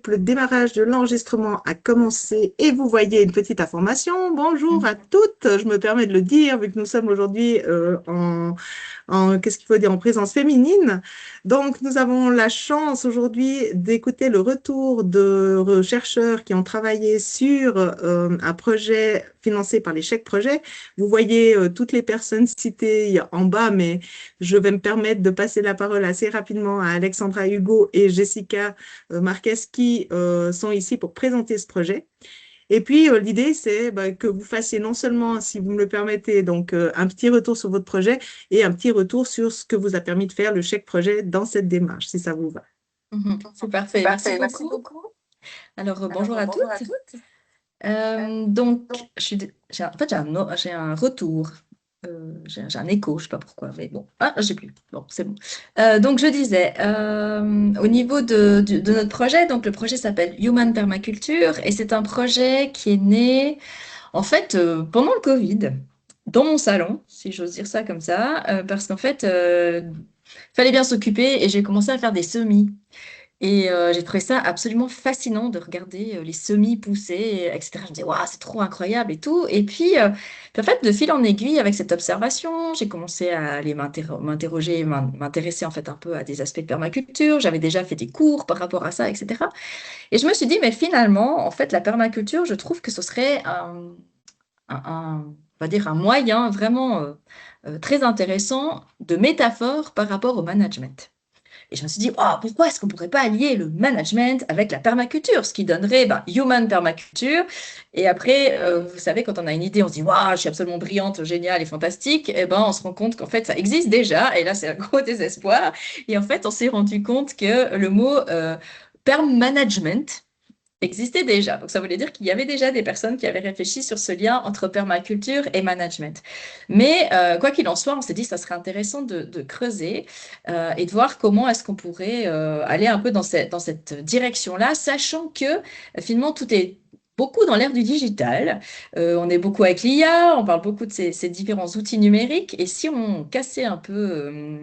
principe, le démarrage de l'enregistrement a commencé et vous voyez une petite information. Bonjour à toutes, je me permets de le dire vu que nous sommes aujourd'hui qu'est-ce qu'il faut dire, en présence féminine. Donc, nous avons la chance aujourd'hui d'écouter le retour de chercheurs qui ont travaillé sur un projet financé par les chèques projets. Vous voyez toutes les personnes citées en bas, mais je vais me permettre de passer la parole assez rapidement à Alexandra Hugo et Jessica Marquez qui sont ici pour présenter ce projet. Et puis, l'idée, c'est que vous fassiez non seulement, si vous me le permettez, donc un petit retour sur votre projet et un petit retour sur ce que vous a permis de faire le chèque projet dans cette démarche, si ça vous va. C'est C'est parfait, merci parfait, merci beaucoup. beaucoup. Alors, bonjour Alors, à bonjour à toutes. toutes. Donc, en fait, j'ai un retour. J'ai un écho, je ne sais pas pourquoi, mais bon. Ah, j'ai plus. Bon, c'est bon. Donc, je disais, au niveau de notre projet, donc le projet s'appelle Human Permaculture et c'est un projet qui est né, en fait, pendant le Covid, dans mon salon, si j'ose dire ça comme ça, parce qu'en fait, fallait bien s'occuper et j'ai commencé à faire des semis. Et j'ai trouvé ça absolument fascinant de regarder les semis pousser, etc. Je me disais, waouh, c'est trop incroyable et tout. Et puis, en fait, de fil en aiguille, avec cette observation, j'ai commencé à aller m'interroger, m'intéresser en fait un peu à des aspects de permaculture. J'avais déjà fait des cours par rapport à ça, etc. Et je me suis dit, mais finalement, en fait, la permaculture, je trouve que ce serait on va dire un moyen vraiment très intéressant de métaphore par rapport au management. Et je me suis dit, oh, pourquoi est-ce qu'on ne pourrait pas allier le management avec la permaculture, ce qui donnerait human permaculture. Et après, vous savez, quand on a une idée, on se dit, waouh, je suis absolument brillante, géniale et fantastique. Et ben, on se rend compte qu'en fait, ça existe déjà. Et là, c'est un gros désespoir. Et en fait, on s'est rendu compte que le mot perm management existait déjà. Donc, ça voulait dire qu'il y avait déjà des personnes qui avaient réfléchi sur ce lien entre permaculture et management. Mais quoi qu'il en soit, on s'est dit que ça serait intéressant de creuser et de voir comment est-ce qu'on pourrait aller un peu dans cette direction-là, sachant que finalement, tout est beaucoup dans l'ère du digital. On est beaucoup avec l'IA, on parle beaucoup de ces différents outils numériques. Et si on cassait un peu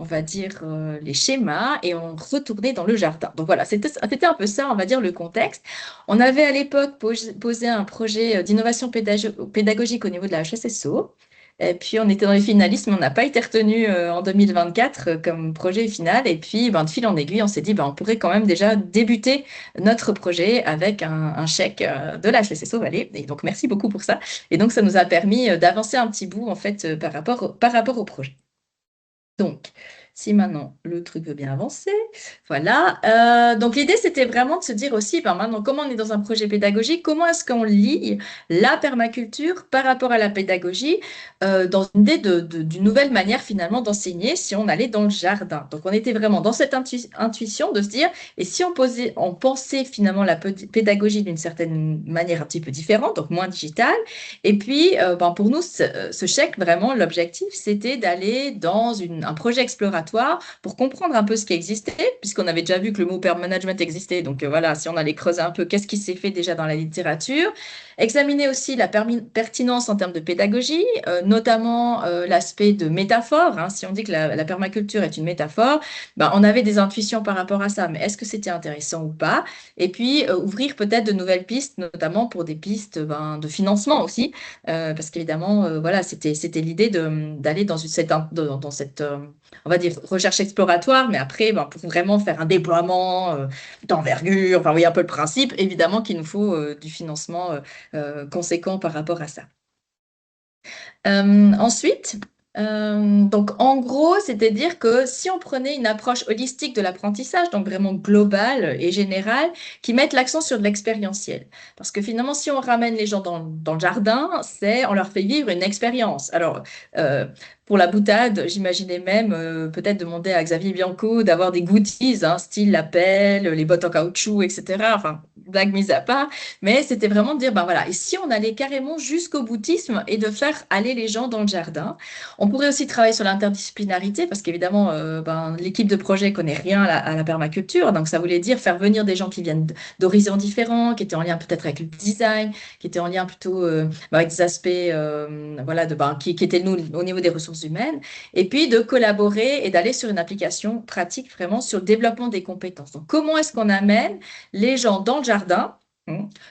on va dire, les schémas et on retournait dans le jardin. Donc voilà, c'était un peu ça, on va dire, le contexte. On avait à l'époque posé un projet d'innovation pédagogique au niveau de la HSSO. Et puis, on était dans les finalistes, mais on n'a pas été retenu en 2024 comme projet final. Et puis, ben, de fil en aiguille, on s'est dit, ben, on pourrait quand même déjà débuter notre projet avec un chèque de la HSSO Valais. Et donc, merci beaucoup pour ça. Et donc, ça nous a permis d'avancer un petit bout, en fait, par rapport au projet. Donc, si maintenant le truc veut bien avancer, voilà. Donc, l'idée, c'était vraiment de se dire aussi, ben, maintenant, comment on est dans un projet pédagogique, comment est-ce qu'on lie la permaculture par rapport à la pédagogie dans une idée d'une nouvelle manière finalement d'enseigner si on allait dans le jardin. Donc, on était vraiment dans cette intuition de se dire, et si on pensait finalement la pédagogie d'une certaine manière un petit peu différente, donc moins digitale, et puis, ben, pour nous, ce chèque, vraiment, l'objectif, c'était d'aller dans un projet exploratoire pour comprendre un peu ce qui existait, puisqu'on avait déjà vu que le mot pair management existait. Donc, voilà, si on allait creuser un peu qu'est-ce qui s'est fait déjà dans la littérature, examiner aussi la pertinence en termes de pédagogie, notamment l'aspect de métaphore. Hein. Si on dit que la permaculture est une métaphore, ben, on avait des intuitions par rapport à ça, mais est-ce que c'était intéressant ou pas? Et puis, ouvrir peut-être de nouvelles pistes, notamment pour des pistes ben, de financement aussi, parce qu'évidemment, voilà, c'était l'idée d'aller dans cette on va dire, recherche exploratoire, mais après, ben, pour vraiment faire un déploiement d'envergure, enfin, oui, un peu le principe, évidemment qu'il nous faut du financement conséquent par rapport à ça. Ensuite, donc en gros, c'est-à-dire que si on prenait une approche holistique de l'apprentissage, donc vraiment globale et générale, qui mette l'accent sur de l'expérientiel. Parce que finalement, si on ramène les gens dans le jardin, on leur fait vivre une expérience. Alors, euh, pour la boutade, j'imaginais même peut-être demander à Xavier Bianco d'avoir des goodies, hein, style la pelle, les bottes en caoutchouc, etc. Enfin, blague mise à part. Mais c'était vraiment de dire, ben voilà, et si on allait carrément jusqu'au boutisme et de faire aller les gens dans le jardin, on On pourrait aussi travailler sur l'interdisciplinarité parce qu'évidemment, l'équipe de projet connaît rien à la permaculture. Donc, ça voulait dire faire venir des gens qui viennent d'horizons différents, qui étaient en lien peut-être avec le design, qui étaient en lien plutôt avec des aspects qui étaient nous au niveau des ressources humaines. Et puis, de collaborer et d'aller sur une application pratique vraiment sur le développement des compétences. Donc, comment est-ce qu'on amène les gens dans le jardin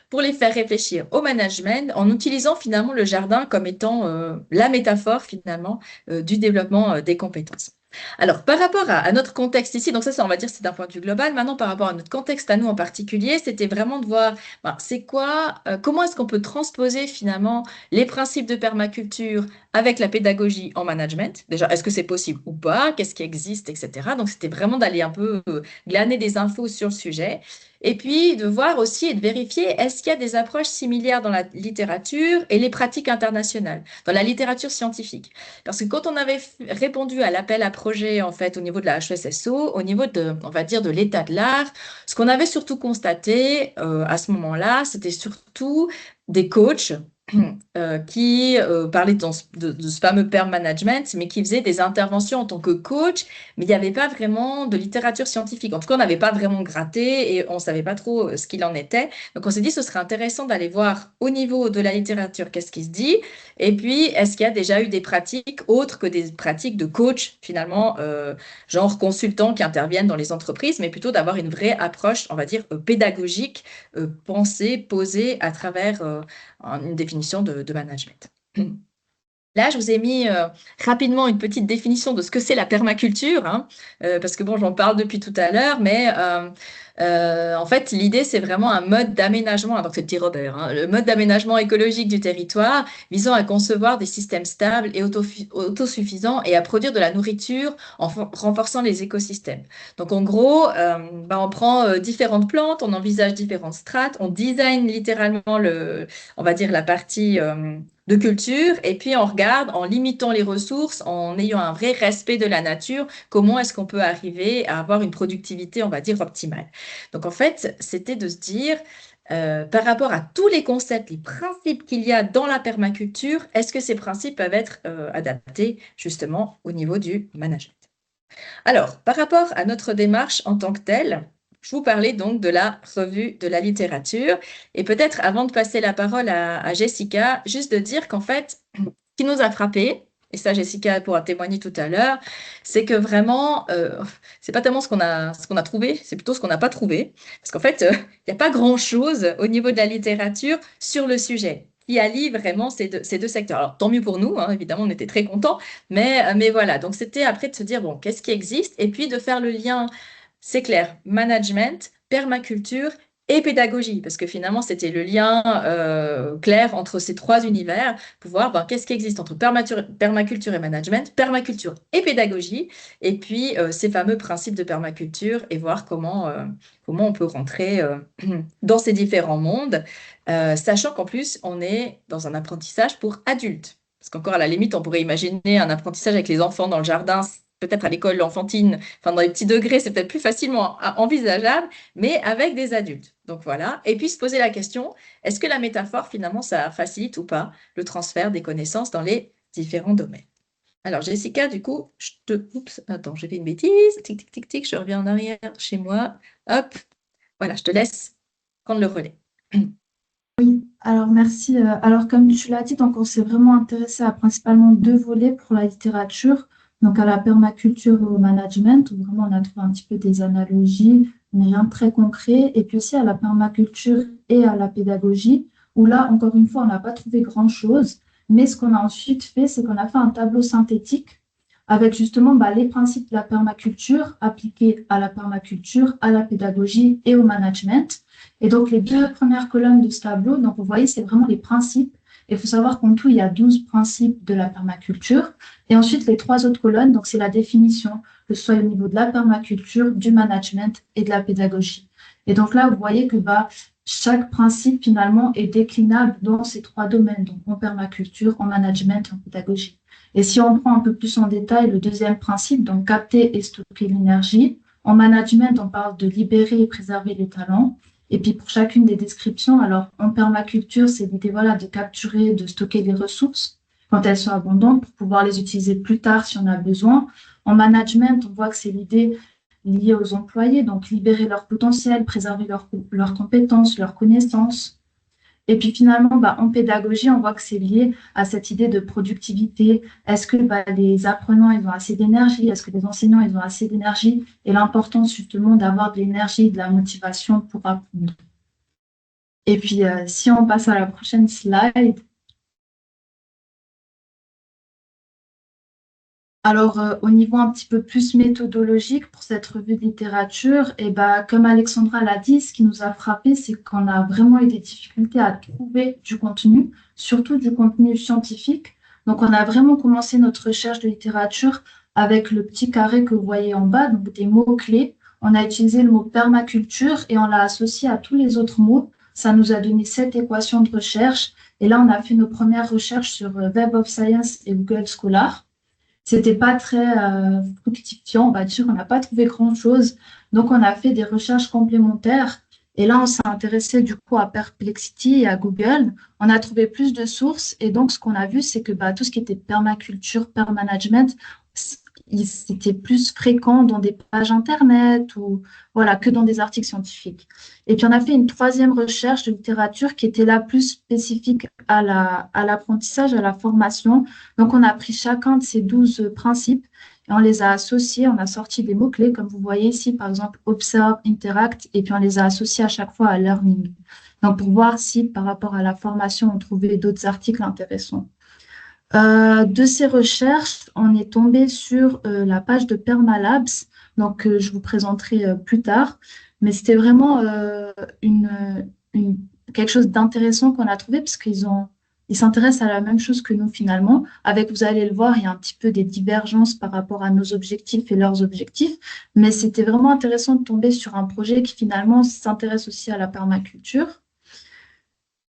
pour les faire réfléchir au management en utilisant finalement le jardin comme étant la métaphore finalement du développement des compétences. Alors, par rapport à notre contexte ici, donc ça, on va dire, c'est d'un point de vue global. Maintenant, par rapport à notre contexte à nous en particulier, c'était vraiment de voir, c'est quoi, comment est-ce qu'on peut transposer finalement les principes de permaculture avec la pédagogie en management. Déjà, est-ce que c'est possible ou pas? Qu'est-ce qui existe, etc. Donc, c'était vraiment d'aller un peu glaner des infos sur le sujet. Et puis, de voir aussi et de vérifier, est-ce qu'il y a des approches similaires dans la littérature et les pratiques internationales, dans la littérature scientifique. Parce que quand on avait répondu à l'appel à projet, en fait, au niveau de la HESSO, au niveau de, on va dire, de l'état de l'art, ce qu'on avait surtout constaté à ce moment-là, c'était surtout des coachs qui parlaient de ce fameux pair management, mais qui faisaient des interventions en tant que coach, mais il n'y avait pas vraiment de littérature scientifique. En tout cas, on n'avait pas vraiment gratté et on ne savait pas trop ce qu'il en était. Donc, on s'est dit, ce serait intéressant d'aller voir au niveau de la littérature qu'est-ce qui se dit. Et puis, est-ce qu'il y a déjà eu des pratiques autres que des pratiques de coach, finalement, genre consultants qui interviennent dans les entreprises, mais plutôt d'avoir une vraie approche, on va dire, pédagogique, pensée, posée à travers une définition de management. Là, je vous ai mis rapidement une petite définition de ce que c'est la permaculture, parce que bon, j'en parle depuis tout à l'heure, mais en fait, l'idée, c'est vraiment un mode d'aménagement, donc c'est petit Robert, le mode d'aménagement écologique du territoire visant à concevoir des systèmes stables et autosuffisants et à produire de la nourriture en renforçant les écosystèmes. Donc, en gros, on prend différentes plantes, on envisage différentes strates, on design littéralement on va dire la partie de culture, et puis on regarde en limitant les ressources, en ayant un vrai respect de la nature, comment est-ce qu'on peut arriver à avoir une productivité, on va dire, optimale. Donc en fait, c'était de se dire, par rapport à tous les concepts, les principes qu'il y a dans la permaculture, est-ce que ces principes peuvent être adaptés justement au niveau du management? Alors, par rapport à notre démarche en tant que telle, je vous parlais donc de la revue de la littérature. Et peut-être avant de passer la parole à Jessica, juste de dire qu'en fait, ce qui nous a frappé, et ça Jessica pourra témoigner tout à l'heure, c'est que vraiment, c'est pas tellement ce qu'on a trouvé, c'est plutôt ce qu'on n'a pas trouvé. Parce qu'en fait, il n'y a pas grand-chose au niveau de la littérature sur le sujet qui allie vraiment ces deux secteurs. Alors, tant mieux pour nous, évidemment, on était très contents, mais voilà. Donc, c'était après de se dire, bon, qu'est-ce qui existe? Et puis de faire le lien, c'est clair, management, permaculture et pédagogie, parce que finalement, c'était le lien clair entre ces trois univers pour voir qu'est-ce qui existe entre permaculture et management, permaculture et pédagogie, et puis ces fameux principes de permaculture et voir comment on peut rentrer dans ces différents mondes, sachant qu'en plus, on est dans un apprentissage pour adultes. Parce qu'encore à la limite, on pourrait imaginer un apprentissage avec les enfants dans le jardin, peut-être à l'école enfantine, enfin dans les petits degrés, c'est peut-être plus facilement envisageable, mais avec des adultes. Donc voilà. Et puis se poser la question, est-ce que la métaphore, finalement, ça facilite ou pas le transfert des connaissances dans les différents domaines? Alors Jessica, du coup, Oups, attends, j'ai fait une bêtise. Tic, tic, tic, tic, je reviens en arrière chez moi. Hop, voilà, je te laisse prendre le relais. Alors merci. Alors comme tu l'as dit, donc on s'est vraiment intéressé à principalement deux volets pour la littérature, donc à la permaculture et au management, où vraiment on a trouvé un petit peu des analogies, mais rien de très concret, et puis aussi à la permaculture et à la pédagogie, où là, encore une fois, on n'a pas trouvé grand-chose, mais ce qu'on a ensuite fait, c'est qu'on a fait un tableau synthétique avec justement les principes de la permaculture appliqués à la permaculture, à la pédagogie et au management. Et donc, les deux premières colonnes de ce tableau, donc vous voyez, c'est vraiment les principes. Il faut savoir qu'en tout, il y a 12 principes de la permaculture. Et ensuite, les trois autres colonnes, donc c'est la définition, que ce soit au niveau de la permaculture, du management et de la pédagogie. Et donc là, vous voyez que chaque principe, finalement, est déclinable dans ces trois domaines, donc en permaculture, en management, en pédagogie. Et si on prend un peu plus en détail le deuxième principe, donc capter et stocker l'énergie, en management, on parle de libérer et préserver les talents. Et puis pour chacune des descriptions, alors en permaculture, c'est l'idée de capturer, de stocker les ressources. quand elles sont abondantes pour pouvoir les utiliser plus tard si on a besoin. En management, on voit que c'est l'idée liée aux employés, donc libérer leur potentiel, préserver leurs compétences, leurs connaissances. Et puis finalement, en pédagogie, on voit que c'est lié à cette idée de productivité. Est-ce que les apprenants, ils ont assez d'énergie? Est-ce que les enseignants, ils ont assez d'énergie? Et l'importance justement d'avoir de l'énergie, de la motivation pour apprendre. Et puis, si on passe à la prochaine slide. Alors, au niveau un petit peu plus méthodologique pour cette revue de littérature, et comme Alexandra l'a dit, ce qui nous a frappé, c'est qu'on a vraiment eu des difficultés à trouver du contenu, surtout du contenu scientifique. Donc, on a vraiment commencé notre recherche de littérature avec le petit carré que vous voyez en bas, donc des mots-clés. On a utilisé le mot permaculture et on l'a associé à tous les autres mots. Ça nous a donné 7 équations de recherche. Et là, on a fait nos premières recherches sur Web of Science et Google Scholar. C'était pas très fructifiant, on va dire, on n'a pas trouvé grand-chose. Donc, on a fait des recherches complémentaires. Et là, on s'est intéressé du coup à Perplexity et à Google. On a trouvé plus de sources. Et donc, ce qu'on a vu, c'est que tout ce qui était permaculture, permanagement, c'était plus fréquent dans des pages Internet ou voilà, que dans des articles scientifiques. Et puis, on a fait une troisième recherche de littérature qui était là plus spécifique à l'apprentissage, à la formation. Donc, on a pris chacun de ces 12 principes et on les a associés. On a sorti des mots-clés, comme vous voyez ici, par exemple, observe, interact, et puis on les a associés à chaque fois à learning. Donc, pour voir si, par rapport à la formation, on trouvait d'autres articles intéressants. De ces recherches, on est tombé sur la page de Permalabs, donc je vous présenterai plus tard. Mais c'était vraiment quelque chose d'intéressant qu'on a trouvé parce ils s'intéressent à la même chose que nous finalement. Avec, vous allez le voir, il y a un petit peu des divergences par rapport à nos objectifs et leurs objectifs. Mais c'était vraiment intéressant de tomber sur un projet qui finalement s'intéresse aussi à la permaculture.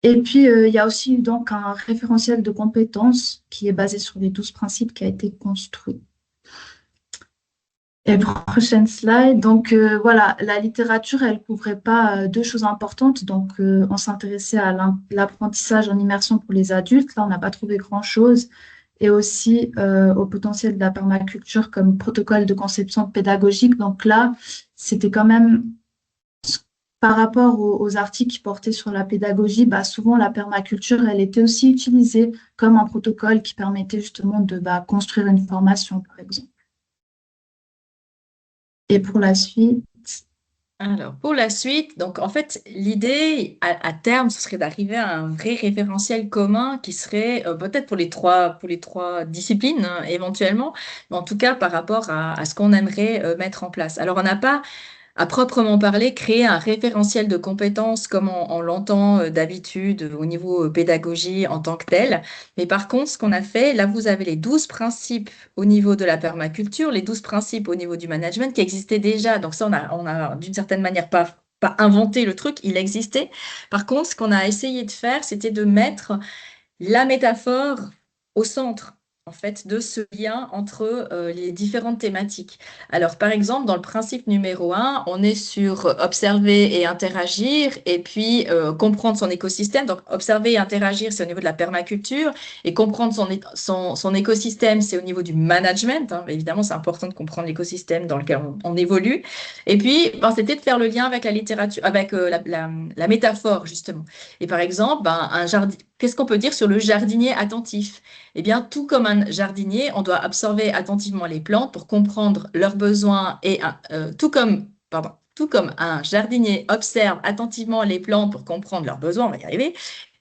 Et puis, il y a aussi donc un référentiel de compétences qui est basé sur les 12 principes qui a été construit. Et prochaine slide. Donc, voilà, la littérature, elle ne couvrait pas deux choses importantes. Donc, on s'intéressait à l'apprentissage en immersion pour les adultes. Là, on n'a pas trouvé grand-chose. Et aussi au potentiel de la permaculture comme protocole de conception pédagogique. Donc là, c'était quand même par rapport aux articles qui portaient sur la pédagogie, souvent la permaculture, elle était aussi utilisée comme un protocole qui permettait justement de construire une formation, par exemple. Et pour la suite. Alors, pour la suite, donc en fait, l'idée à terme, ce serait d'arriver à un vrai référentiel commun qui serait peut-être pour les trois disciplines, hein, éventuellement, mais en tout cas par rapport à ce qu'on aimerait mettre en place. Alors, on n'a pas à proprement parler, créer un référentiel de compétences comme on l'entend d'habitude au niveau pédagogie en tant que tel. Mais par contre, ce qu'on a fait, là, vous avez les 12 principes au niveau de la permaculture, les 12 principes au niveau du management qui existaient déjà. Donc ça, on a d'une certaine manière pas inventé le truc, il existait. Par contre, ce qu'on a essayé de faire, c'était de mettre la métaphore au centre, en fait, de ce lien entre les différentes thématiques. Alors, par exemple, dans le principe numéro 1, on est sur observer et interagir, et puis comprendre son écosystème. Donc, observer et interagir, c'est au niveau de la permaculture, et comprendre son écosystème, c'est au niveau du management. Hein. Évidemment, c'est important de comprendre l'écosystème dans lequel on évolue. Et puis, c'était de faire le lien avec la littérature, avec la métaphore, justement. Et par exemple, un jardin. Qu'est-ce qu'on peut dire sur le jardinier attentif? Eh bien, tout comme un jardinier, on doit observer attentivement les plantes pour comprendre leurs besoins et tout comme un jardinier observe attentivement les plantes pour comprendre leurs besoins, on va y arriver,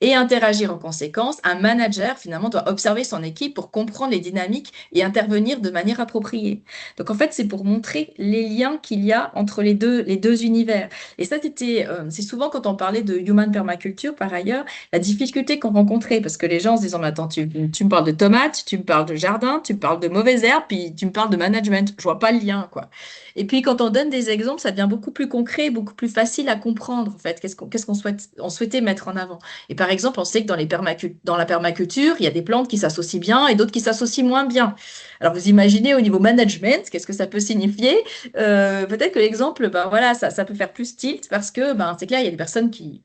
et interagir en conséquence, un manager finalement doit observer son équipe pour comprendre les dynamiques et intervenir de manière appropriée. Donc en fait, c'est pour montrer les liens qu'il y a entre les deux univers. Et ça, c'est souvent quand on parlait de human permaculture, par ailleurs, la difficulté qu'on rencontrait, parce que les gens se disent, mais attends, tu me parles de tomates, tu me parles de jardin, tu me parles de mauvaises herbes, puis tu me parles de management. Je vois pas le lien, quoi. Et puis, quand on donne des exemples, ça devient beaucoup plus concret, beaucoup plus facile à comprendre, en fait, on souhaitait mettre en avant. Et par exemple, on sait que dans la permaculture, il y a des plantes qui s'associent bien et d'autres qui s'associent moins bien. Alors, vous imaginez au niveau management, qu'est-ce que ça peut signifier? Peut-être que l'exemple, voilà, ça peut faire plus tilt parce que, c'est clair, il y a des personnes qui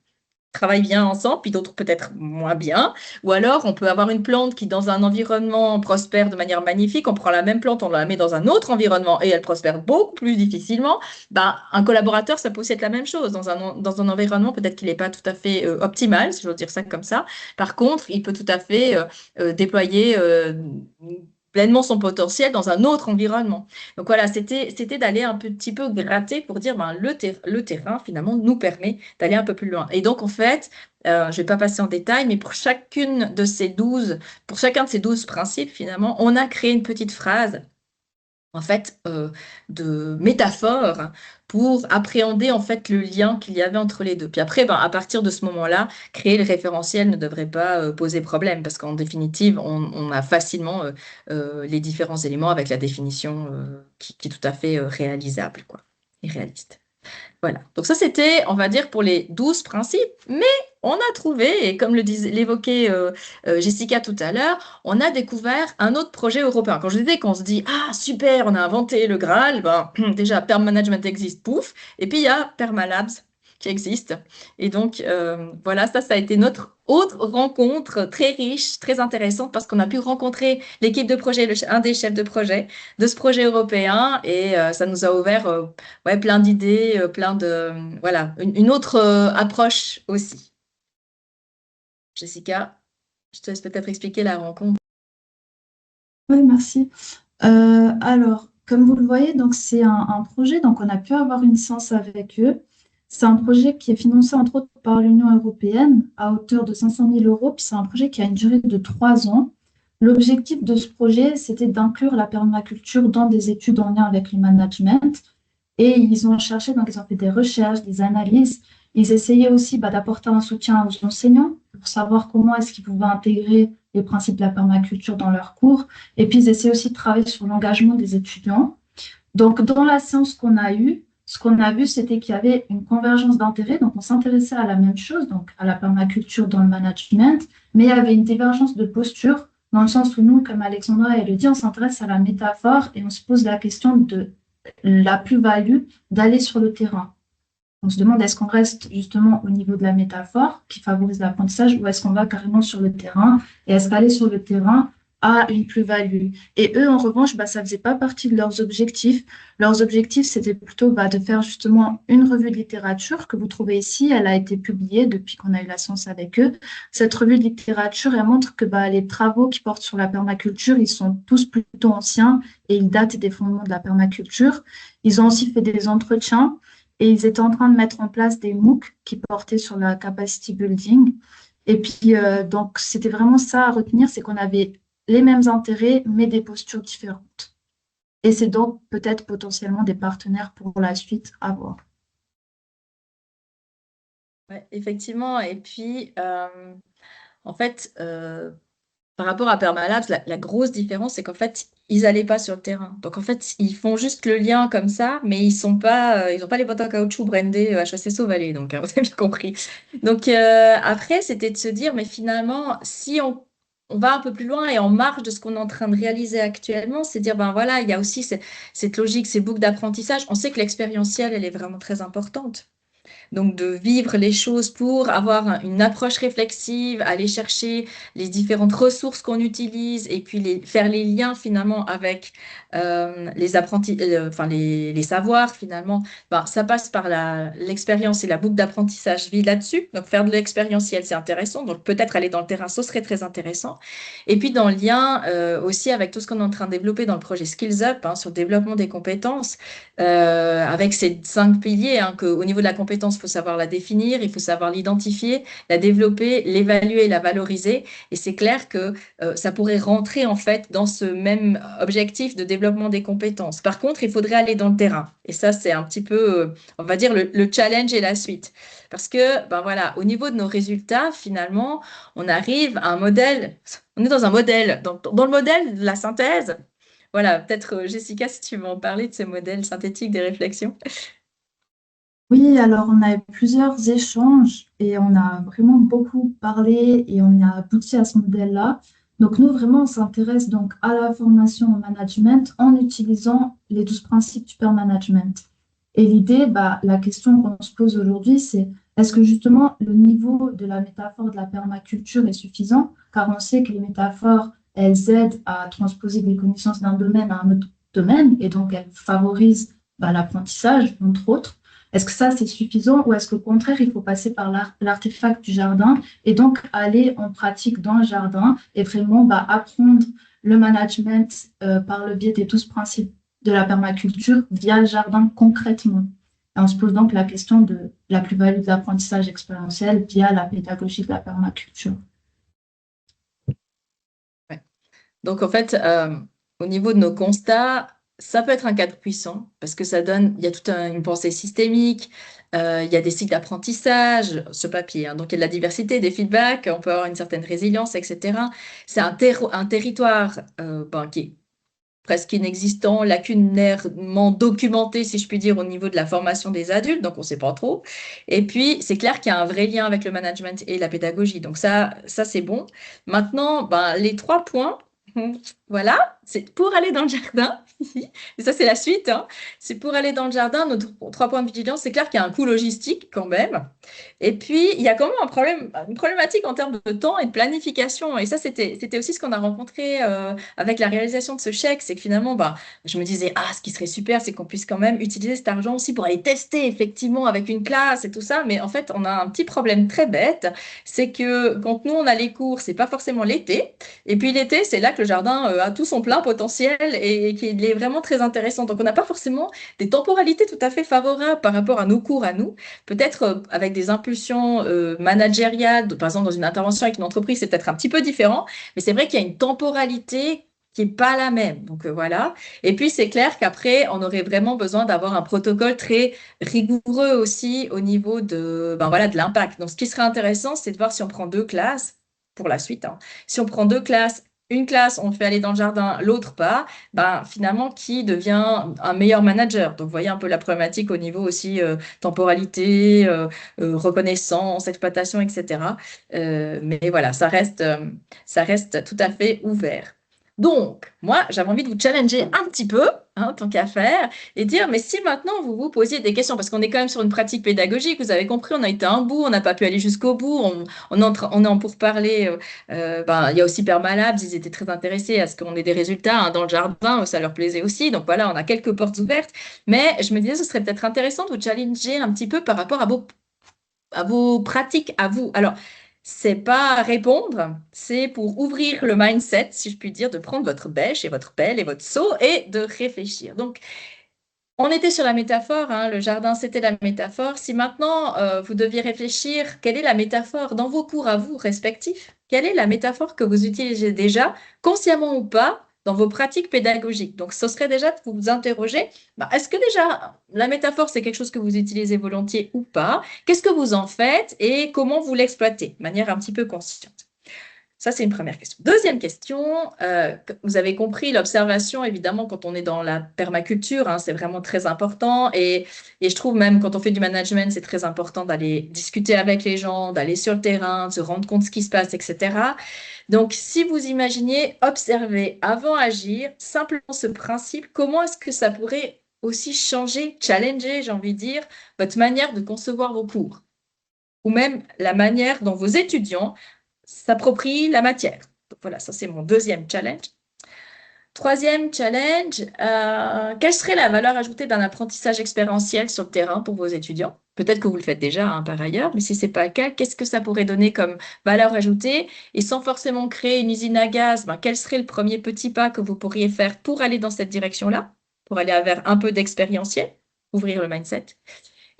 travaillent bien ensemble, puis d'autres peut-être moins bien. Ou alors, on peut avoir une plante qui, dans un environnement, prospère de manière magnifique. On prend la même plante, on la met dans un autre environnement et elle prospère beaucoup plus difficilement. Ben, un collaborateur, ça peut aussi être la même chose. Dans un environnement, peut-être qu'il n'est pas tout à fait optimal, si je veux dire ça comme ça. Par contre, il peut tout à fait déployer pleinement son potentiel dans un autre environnement. Donc voilà, c'était d'aller un petit peu gratter pour dire ben, le terrain, finalement, nous permet d'aller un peu plus loin. Et donc, en fait, je ne vais pas passer en détail, mais pour chacun de ces 12 principes, finalement, on a créé une petite phrase en fait, de métaphores pour appréhender en fait le lien qu'il y avait entre les deux. Puis après, ben, à partir de ce moment-là, créer le référentiel ne devrait pas poser problème parce qu'en définitive, on a facilement les différents éléments avec la définition qui est tout à fait réalisable, quoi, et réaliste. Voilà. Donc ça, c'était, on va dire, pour les 12 principes, mais on a trouvé, et comme l'évoquait Jessica tout à l'heure, on a découvert un autre projet européen. Quand je disais qu'on se dit, ah super, on a inventé le Graal, ben, déjà, Perm Management existe, pouf, et puis il y a Permalabs qui existe. Et donc, voilà, ça a été notre autre rencontre très riche, très intéressante, parce qu'on a pu rencontrer l'équipe de projet, un des chefs de projet de ce projet européen, et ça nous a ouvert ouais, plein d'idées, plein de... Voilà, une autre approche aussi. Jessica, je te laisse peut-être expliquer la rencontre. Oui, merci. Alors, comme vous le voyez, donc c'est un projet, donc on a pu avoir une séance avec eux. C'est un projet qui est financé entre autres par l'Union européenne à hauteur de 500 000 euros. Puis c'est un projet qui a une durée de 3 ans. L'objectif de ce projet, c'était d'inclure la permaculture dans des études en lien avec le management. Et ils ont cherché, donc ils ont fait des recherches, des analyses. Ils essayaient aussi d'apporter un soutien aux enseignants pour savoir comment est-ce qu'ils pouvaient intégrer les principes de la permaculture dans leurs cours. Et puis ils essayaient aussi de travailler sur l'engagement des étudiants. Donc dans la séance qu'on a eue, ce qu'on a vu, c'était qu'il y avait une convergence d'intérêts. Donc on s'intéressait à la même chose, donc à la permaculture dans le management, mais il y avait une divergence de posture dans le sens où nous, comme Alexandra et Elodie, on s'intéresse à la métaphore et on se pose la question de la plus-value d'aller sur le terrain. On se demande est-ce qu'on reste justement au niveau de la métaphore qui favorise l'apprentissage ou est-ce qu'on va carrément sur le terrain et est-ce qu'aller sur le terrain a une plus-value. Et eux, en revanche, ça ne faisait pas partie de leurs objectifs. Leurs objectifs, c'était plutôt de faire justement une revue de littérature que vous trouvez ici. Elle a été publiée depuis qu'on a eu la séance avec eux. Cette revue de littérature, elle montre que les travaux qui portent sur la permaculture, ils sont tous plutôt anciens et ils datent des fondements de la permaculture. Ils ont aussi fait des entretiens et ils étaient en train de mettre en place des MOOC qui portaient sur la capacity building. Et puis, donc, c'était vraiment ça à retenir, c'est qu'on avait les mêmes intérêts, mais des postures différentes. Et c'est donc peut-être potentiellement des partenaires pour la suite à voir. Ouais, effectivement. Et puis, en fait, par rapport à Permalabs, la grosse différence, c'est qu'en fait, ils n'allaient pas sur le terrain. Donc, en fait, ils font juste le lien comme ça, mais ils n'ont pas les boîtes en caoutchouc brandées HEC Valley. Donc, vous avez bien compris. Donc, après, c'était de se dire, mais finalement, si on va un peu plus loin et en marge de ce qu'on est en train de réaliser actuellement, c'est dire, ben voilà, il y a aussi cette logique, ces boucles d'apprentissage. On sait que l'expérientielle, elle est vraiment très importante. Donc, de vivre les choses pour avoir une approche réflexive, aller chercher les différentes ressources qu'on utilise et puis faire les liens finalement avec les apprentis, enfin les savoirs finalement. Ben, ça passe par l'expérience et la boucle d'apprentissage vit là-dessus. Donc, faire de l'expérientiel, c'est intéressant. Donc, peut-être aller dans le terrain, ce serait très intéressant. Et puis, dans le lien aussi avec tout ce qu'on est en train de développer dans le projet Skills Up, sur le développement des compétences, avec ces 5 piliers, qu'au niveau de la compétence, il faut savoir la définir, il faut savoir l'identifier, la développer, l'évaluer, la valoriser. Et c'est clair que ça pourrait rentrer en fait dans ce même objectif de développement des compétences. Par contre, il faudrait aller dans le terrain. Et ça, c'est un petit peu, on va dire, le challenge et la suite. Parce que, voilà, au niveau de nos résultats, finalement, on arrive à un modèle, on est dans un modèle. Dans le modèle de la synthèse, voilà, peut-être Jessica, si tu veux en parler de ces modèles synthétiques des réflexions. Oui, alors on a eu plusieurs échanges et on a vraiment beaucoup parlé et on a abouti à ce modèle-là. Donc nous, vraiment, on s'intéresse donc à la formation au management en utilisant les 12 principes du management. Et l'idée, la question qu'on se pose aujourd'hui, c'est est-ce que justement le niveau de la métaphore de la permaculture est suffisant? Car on sait que les métaphores, elles aident à transposer des connaissances d'un domaine à un autre domaine et donc elles favorisent l'apprentissage, entre autres. Est-ce que ça, c'est suffisant ou est-ce qu'au contraire, il faut passer par l'artefact du jardin et donc aller en pratique dans le jardin et vraiment apprendre le management par le biais des 12 principes de la permaculture via le jardin concrètement. Et on se pose donc la question de la plus-value de l'apprentissage expérientiel via la pédagogie de la permaculture. Ouais. Donc, en fait, au niveau de nos constats, ça peut être un cadre puissant parce que ça donne, il y a toute une pensée systémique, il y a des cycles d'apprentissage, ce papier, hein. Donc, il y a de la diversité, des feedbacks, on peut avoir une certaine résilience, etc. C'est un territoire qui est presque inexistant, lacunairement documenté, si je puis dire, au niveau de la formation des adultes, donc on ne sait pas trop. Et puis, c'est clair qu'il y a un vrai lien avec le management et la pédagogie. Donc ça c'est bon. Maintenant, les 3 points, voilà, c'est pour aller dans le jardin. Et ça, c'est la suite, hein. C'est pour aller dans le jardin, nos 3 points de vigilance. C'est clair qu'il y a un coût logistique quand même. Et puis, il y a quand même une problématique en termes de temps et de planification. Et ça, c'était aussi ce qu'on a rencontré avec la réalisation de ce chèque. C'est que finalement, je me disais, ce qui serait super, c'est qu'on puisse quand même utiliser cet argent aussi pour aller tester effectivement avec une classe et tout ça. Mais en fait, on a un petit problème très bête. C'est que quand nous, on a les cours, c'est pas forcément l'été. Et puis l'été, c'est là que le jardin a tout son plein potentiel et qu'il est vraiment très intéressant. Donc, on n'a pas forcément des temporalités tout à fait favorables par rapport à nos cours à nous. Peut-être avec des impulsions managériales, par exemple dans une intervention avec une entreprise, c'est peut-être un petit peu différent, mais c'est vrai qu'il y a une temporalité qui n'est pas la même. Donc voilà. Et puis c'est clair qu'après, on aurait vraiment besoin d'avoir un protocole très rigoureux aussi au niveau de l'impact. Donc ce qui serait intéressant, c'est de voir si on prend 2 classes pour la suite, hein. Si on prend 2 classes, une classe, on fait aller dans le jardin, l'autre pas, finalement, qui devient un meilleur manager? Donc, vous voyez un peu la problématique au niveau aussi temporalité, reconnaissance, exploitation, etc. Mais voilà, ça reste tout à fait ouvert. Donc, moi, j'avais envie de vous challenger un petit peu, hein, tant qu'à faire, et dire, mais si maintenant vous vous posiez des questions, parce qu'on est quand même sur une pratique pédagogique, vous avez compris, on a été à un bout, on n'a pas pu aller jusqu'au bout, on est en pourparlers. Il y a aussi Permalabs, ils étaient très intéressés à ce qu'on ait des résultats, hein, dans le jardin, ça leur plaisait aussi. Donc voilà, on a quelques portes ouvertes. Mais je me disais, ce serait peut-être intéressant de vous challenger un petit peu par rapport à vos pratiques, à vous. Alors, c'est pas répondre, c'est pour ouvrir le mindset, si je puis dire, de prendre votre bêche et votre pelle et votre seau et de réfléchir. Donc, on était sur la métaphore, hein, le jardin, c'était la métaphore. Si maintenant, vous deviez réfléchir, quelle est la métaphore dans vos cours à vous respectifs? Quelle est la métaphore que vous utilisez déjà, consciemment ou pas, dans vos pratiques pédagogiques? Donc, ce serait déjà de vous interroger, est-ce que déjà la métaphore, c'est quelque chose que vous utilisez volontiers ou pas? Qu'est-ce que vous en faites et comment vous l'exploitez de manière un petit peu consciente? Ça, c'est une première question. Deuxième question, vous avez compris, l'observation, évidemment, quand on est dans la permaculture, hein, c'est vraiment très important. Et je trouve même quand on fait du management, c'est très important d'aller discuter avec les gens, d'aller sur le terrain, de se rendre compte de ce qui se passe, etc. Donc, si vous imaginiez observer avant agir, simplement ce principe, comment est-ce que ça pourrait aussi changer, challenger, j'ai envie de dire, votre manière de concevoir vos cours? Ou même la manière dont vos étudiants s'approprient la matière. Donc voilà, ça c'est mon deuxième challenge. Troisième challenge, quelle serait la valeur ajoutée d'un apprentissage expérientiel sur le terrain pour vos étudiants? Peut-être que vous le faites déjà, hein, par ailleurs, mais si ce n'est pas le cas, qu'est-ce que ça pourrait donner comme valeur ajoutée? Et sans forcément créer une usine à gaz, quel serait le premier petit pas que vous pourriez faire pour aller dans cette direction-là, pour aller vers un peu d'expérientiel, ouvrir le mindset?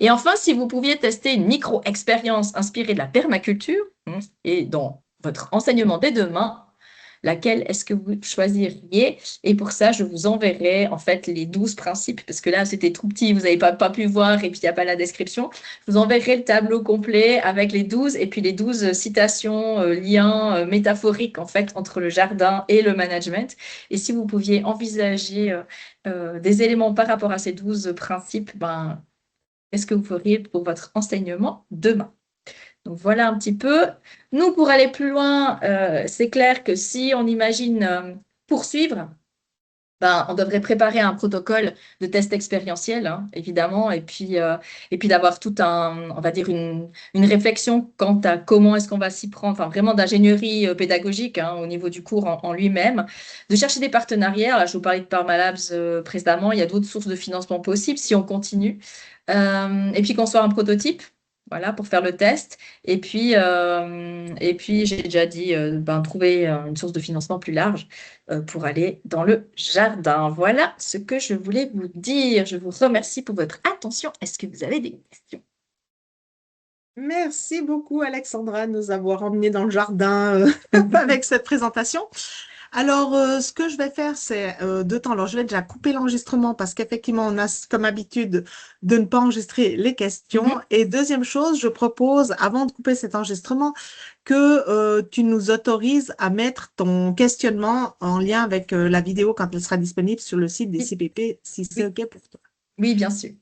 Et enfin, si vous pouviez tester une micro-expérience inspirée de la permaculture, et dans votre enseignement dès demain, laquelle est-ce que vous choisiriez? Et pour ça, je vous enverrai en fait les 12 principes, parce que là, c'était tout petit, vous n'avez pas pu voir, et puis il n'y a pas la description. Je vous enverrai le tableau complet avec les 12, et puis les 12 citations, liens métaphoriques en fait entre le jardin et le management. Et si vous pouviez envisager des éléments par rapport à ces 12 principes, qu'est-ce que vous feriez pour votre enseignement demain? Donc voilà un petit peu. Nous, pour aller plus loin, c'est clair que si on imagine poursuivre on devrait préparer un protocole de test expérientiel, hein, évidemment, et puis d'avoir tout on va dire une réflexion quant à comment est-ce qu'on va s'y prendre, enfin vraiment d'ingénierie pédagogique, hein, au niveau du cours en lui-même, de chercher des partenariats. Là, je vous parlais de Parmalabs précédemment, il y a d'autres sources de financement possibles si on continue. Et puis qu'on soit un prototype, voilà, pour faire le test. Et puis j'ai déjà dit, trouver une source de financement plus large pour aller dans le jardin. Voilà ce que je voulais vous dire. Je vous remercie pour votre attention. Est-ce que vous avez des questions? Merci beaucoup, Alexandra, de nous avoir emmenés dans le jardin avec cette présentation. Alors, ce que je vais faire, c'est deux temps. Alors, je vais déjà couper l'enregistrement parce qu'effectivement, on a comme habitude de ne pas enregistrer les questions. Et deuxième chose, je propose, avant de couper cet enregistrement, que tu nous autorises à mettre ton questionnement en lien avec la vidéo quand elle sera disponible sur le site des CPP, si c'est OK pour toi. Oui, bien sûr.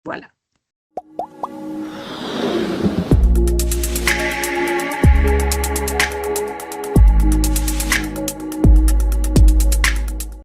Voilà.